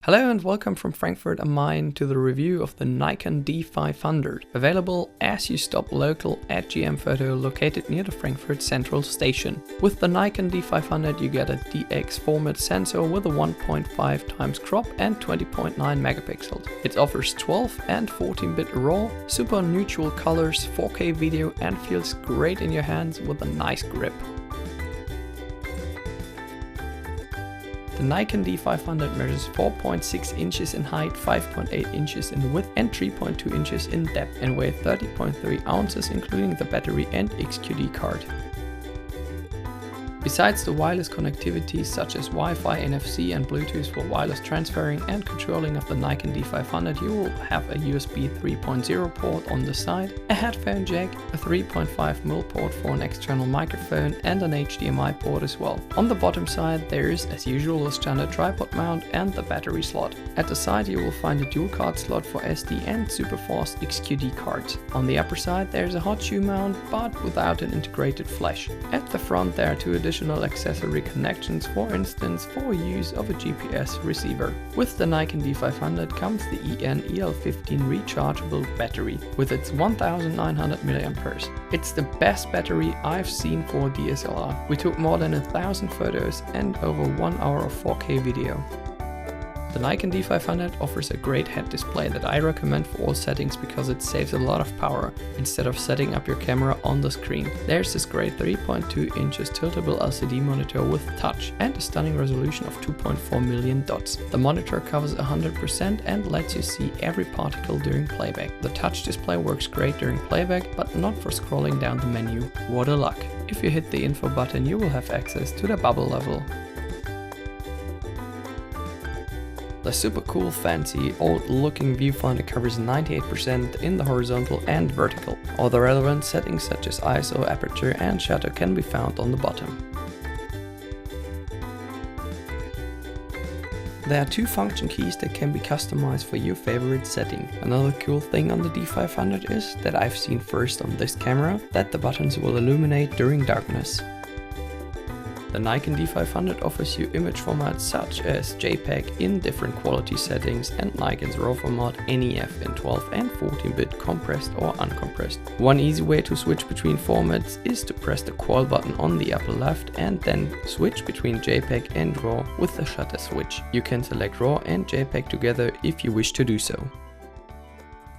Hello and welcome from Frankfurt am Main to the review of the Nikon D500, available as you stop local at gm-foto located near the Frankfurt Central Station. With the Nikon D500 you get a DX format sensor with a 1.5x crop and 20.9 megapixels. It offers 12 and 14-bit RAW, super neutral colors, 4K video and feels great in your hands with a nice grip. The Nikon D500 measures 4.6 inches in height, 5.8 inches in width and 3.2 inches in depth and weighs 30.3 ounces including the battery and XQD card. Besides the wireless connectivity such as Wi-Fi, NFC and Bluetooth for wireless transferring and controlling of the Nikon D500, you will have a USB 3.0 port on the side, a headphone jack, a 3.5mm port for an external microphone and an HDMI port as well. On the bottom side there is as usual a standard tripod mount and the battery slot. At the side you will find a dual card slot for SD and super fast XQD cards. On the upper side there is a hot shoe mount but without an integrated flash. At the front there are two additional accessory connections, for instance for use of a GPS receiver. With the Nikon D500 comes the EL15 rechargeable battery with its 1900 mAh. It's the best battery I've seen for DSLR. We took more than 1000 photos and over 1 hour of 4K video. The Nikon D500 offers a great head display that I recommend for all settings because it saves a lot of power instead of setting up your camera on the screen. There's this great 3.2 inches tiltable LCD monitor with touch and a stunning resolution of 2.4 million dots. The monitor covers 100% and lets you see every particle during playback. The touch display works great during playback but not for scrolling down the menu. What a luck! If you hit the info button you will have access to the bubble level. The super cool, fancy, old-looking viewfinder covers 98% in the horizontal and vertical. All the relevant settings such as ISO, aperture and shutter can be found on the bottom. There are two function keys that can be customized for your favorite setting. Another cool thing on the D500 is that I've seen first on this camera that the buttons will illuminate during darkness. The Nikon D500 offers you image formats such as JPEG in different quality settings and Nikon's RAW format NEF in 12 and 14-bit compressed or uncompressed. One easy way to switch between formats is to press the qual button on the upper left and then switch between JPEG and RAW with the shutter switch. You can select RAW and JPEG together if you wish to do so.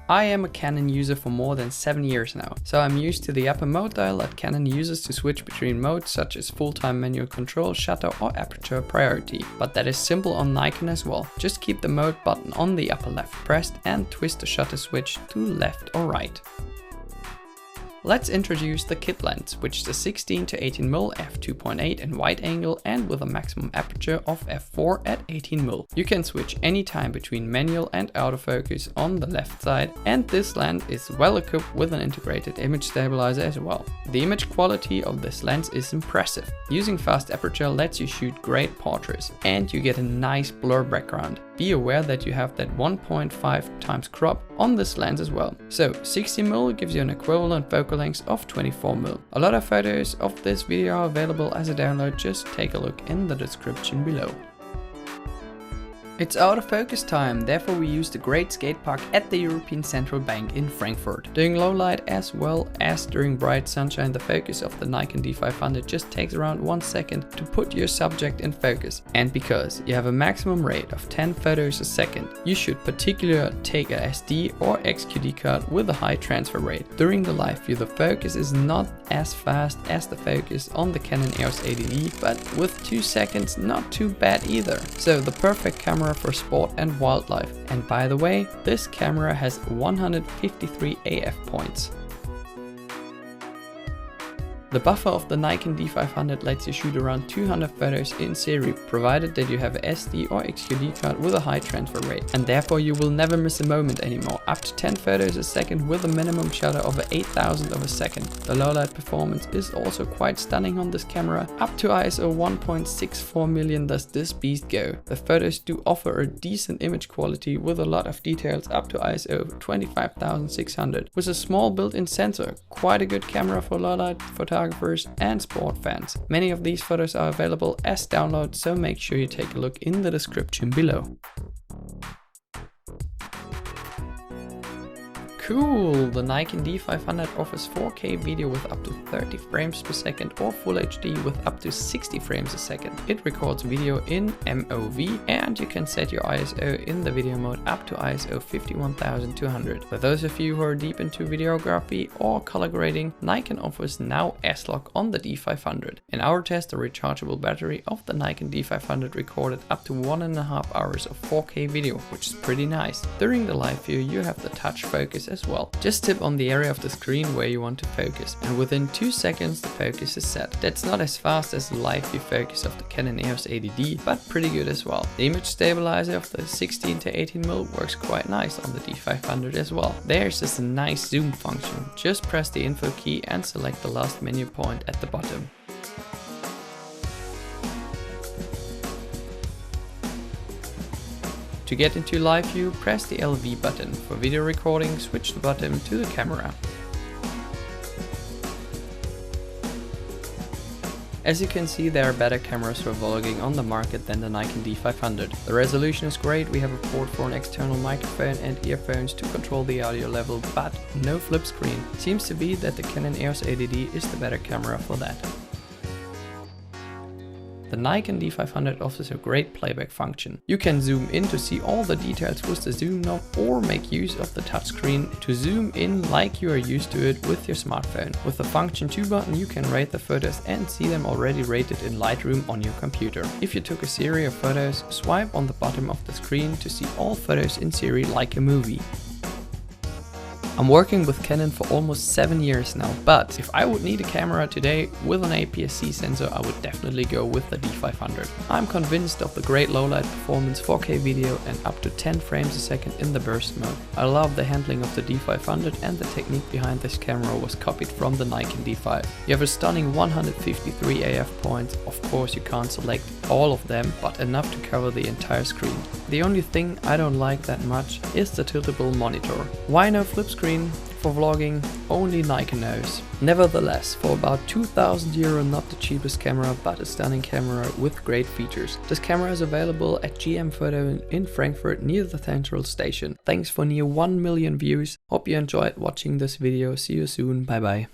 I am a Canon user for more than 7 years now, so I'm used to the upper mode dial that Canon uses to switch between modes such as full-time manual control, shutter or aperture priority. But that is simple on Nikon as well. Just keep the mode button on the upper left pressed and twist the shutter switch to left or right. Let's introduce the kit lens, which is a 16 to 18mm f2.8 in wide angle and with a maximum aperture of f4 at 18mm. You can switch anytime between manual and autofocus on the left side, and this lens is well equipped with an integrated image stabilizer as well. The image quality of this lens is impressive. Using fast aperture lets you shoot great portraits and you get a nice blur background. Be aware that you have that 1.5x crop on this lens as well. So 60mm gives you an equivalent focal length of 24mm. A lot of photos of this video are available as a download, just take a look in the description below. It's autofocus time, therefore we use the great skate park at the European Central Bank in Frankfurt. During low light as well as during bright sunshine, the focus of the Nikon D500 just takes around 1 second to put your subject in focus. And because you have a maximum rate of 10 photos a second, you should particularly take a SD or XQD card with a high transfer rate. During the live view the focus is not as fast as the focus on the Canon EOS 80D, but with 2 seconds not too bad either. So the perfect camera for sport and wildlife. And by the way, this camera has 153 AF points. The buffer of the Nikon D500 lets you shoot around 200 photos in series, provided that you have a SD or XQD card with a high transfer rate, and therefore you will never miss a moment anymore. Up to 10 photos a second with a minimum shutter of 8,000 of a second. The low light performance is also quite stunning on this camera. Up to ISO 1.64 million does this beast go. The photos do offer a decent image quality with a lot of details up to ISO 25,600 with a small built-in sensor. Quite a good camera for low light photography photographers and sport fans. Many of these photos are available as downloads, so make sure you take a look in the description below. Cool! The Nikon D500 offers 4K video with up to 30 frames per second or Full HD with up to 60 frames a second. It records video in MOV, and you can set your ISO in the video mode up to ISO 51200. For those of you who are deep into videography or color grading, Nikon offers now S-Log on the D500. In our test, the rechargeable battery of the Nikon D500 recorded up to 1.5 hours of 4K video, which is pretty nice. During the live view, you have the touch focus as well. Just tip on the area of the screen where you want to focus, and within 2 seconds the focus is set. That's not as fast as the live view focus of the Canon EOS 80D, but pretty good as well. The image stabilizer of the 16 to 18mm works quite nice on the D500 as well. There's just a nice zoom function. Just press the info key and select the last menu point at the bottom. To get into live view, press the LV button. For video recording, switch the button to the camera. As you can see, there are better cameras for vlogging on the market than the Nikon D500. The resolution is great, we have a port for an external microphone and earphones to control the audio level, but no flip screen. Seems to be that the Canon EOS 80D is the better camera for that. The Nikon D500 offers a great playback function. You can zoom in to see all the details with the zoom knob, or make use of the touchscreen to zoom in like you are used to it with your smartphone. With the function 2 button, you can rate the photos and see them already rated in Lightroom on your computer. If you took a series of photos, swipe on the bottom of the screen to see all photos in series like a movie. I'm working with Canon for almost 7 years now, but if I would need a camera today with an APS-C sensor, I would definitely go with the D500. I'm convinced of the great low-light performance, 4K video and up to 10 frames a second in the burst mode. I love the handling of the D500, and the technique behind this camera was copied from the Nikon D5. You have a stunning 153 AF points. Of course you can't select all of them, but enough to cover the entire screen. The only thing I don't like that much is the tiltable monitor. Why no flip screen? For vlogging, only Nikon knows. Nevertheless, for about €2,000, not the cheapest camera, but a stunning camera with great features. This camera is available at gm-foto in Frankfurt near the central station. Thanks for near 1 million views. Hope you enjoyed watching this video. See you soon. Bye bye.